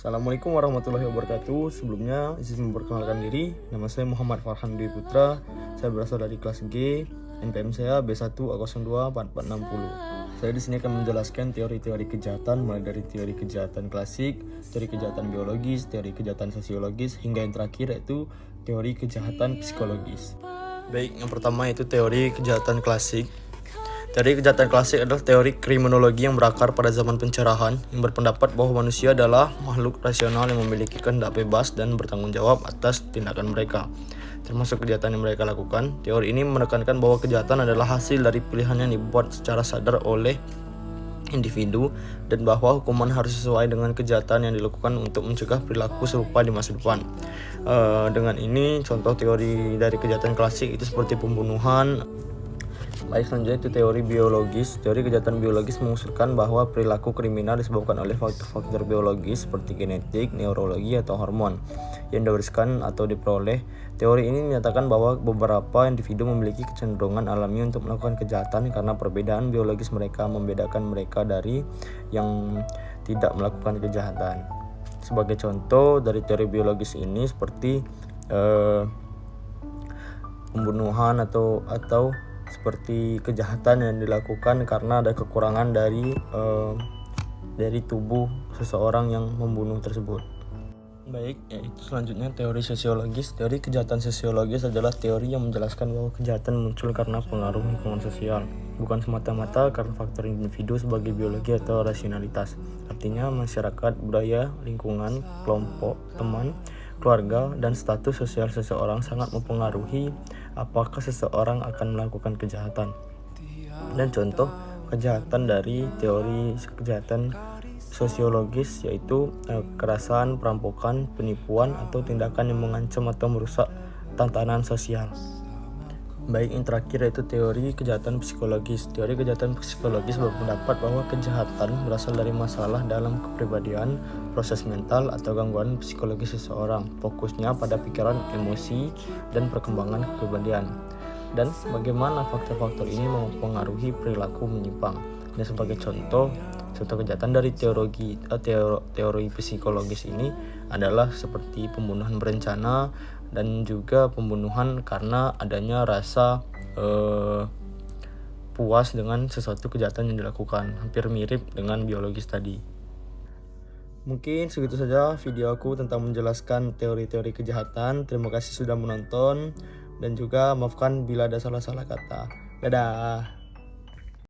Assalamualaikum warahmatullahi wabarakatuh. Sebelumnya izin memperkenalkan diri. Nama saya Muhammad Farhan Dwi Putra. Saya berasal dari kelas G. NPM saya B1A024460. Saya di sini akan menjelaskan teori-teori kejahatan mulai dari teori kejahatan klasik, teori kejahatan biologis, teori kejahatan sosiologis, hingga yang terakhir yaitu teori kejahatan psikologis. Baik, yang pertama yaitu teori kejahatan klasik. Teori kejahatan klasik adalah teori kriminologi yang berakar pada zaman pencerahan, yang berpendapat bahwa manusia adalah makhluk rasional yang memiliki kehendak bebas dan bertanggung jawab atas tindakan mereka, termasuk kejahatan yang mereka lakukan. Teori ini menekankan bahwa kejahatan adalah hasil dari pilihan yang dibuat secara sadar oleh individu, dan bahwa hukuman harus sesuai dengan kejahatan yang dilakukan untuk mencegah perilaku serupa di masa depan. Dengan ini, contoh teori dari kejahatan klasik itu seperti pembunuhan. Baik, selanjutnya itu teori biologis. Teori kejahatan biologis mengusulkan bahwa perilaku kriminal disebabkan oleh faktor-faktor biologis seperti genetik, neurologi, atau hormon yang diwariskan atau diperoleh. Teori ini menyatakan bahwa beberapa individu memiliki kecenderungan alami untuk melakukan kejahatan karena perbedaan biologis mereka membedakan mereka dari yang tidak melakukan kejahatan. Sebagai contoh dari teori biologis ini seperti pembunuhan atau seperti kejahatan yang dilakukan karena ada kekurangan dari tubuh seseorang yang membunuh tersebut. Baik, yaitu selanjutnya teori sosiologis. Teori kejahatan sosiologis adalah teori yang menjelaskan bahwa kejahatan muncul karena pengaruh lingkungan sosial, bukan semata-mata karena faktor individu sebagai biologi atau rasionalitas. Artinya masyarakat, budaya, lingkungan, kelompok, teman, keluarga, dan status sosial seseorang sangat mempengaruhi apakah seseorang akan melakukan kejahatan. Dan contoh kejahatan dari teori kejahatan sosiologis yaitu kekerasan, perampokan, penipuan, atau tindakan yang mengancam atau merusak tatanan sosial. Baik, yang terakhir yaitu teori kejahatan psikologis. Teori kejahatan psikologis berpendapat bahwa kejahatan berasal dari masalah dalam kepribadian, proses mental, atau gangguan psikologis seseorang. Fokusnya pada pikiran, emosi, dan perkembangan kepribadian, dan bagaimana faktor-faktor ini mempengaruhi perilaku menyimpang. Dan sebagai contoh kejahatan dari teori psikologis ini adalah seperti pembunuhan berencana dan juga pembunuhan karena adanya rasa puas dengan sesuatu kejahatan yang dilakukan, hampir mirip dengan biologis tadi. Mungkin segitu saja video aku tentang menjelaskan teori-teori kejahatan. Terima kasih sudah menonton, dan juga maafkan bila ada salah-salah kata. Dadah.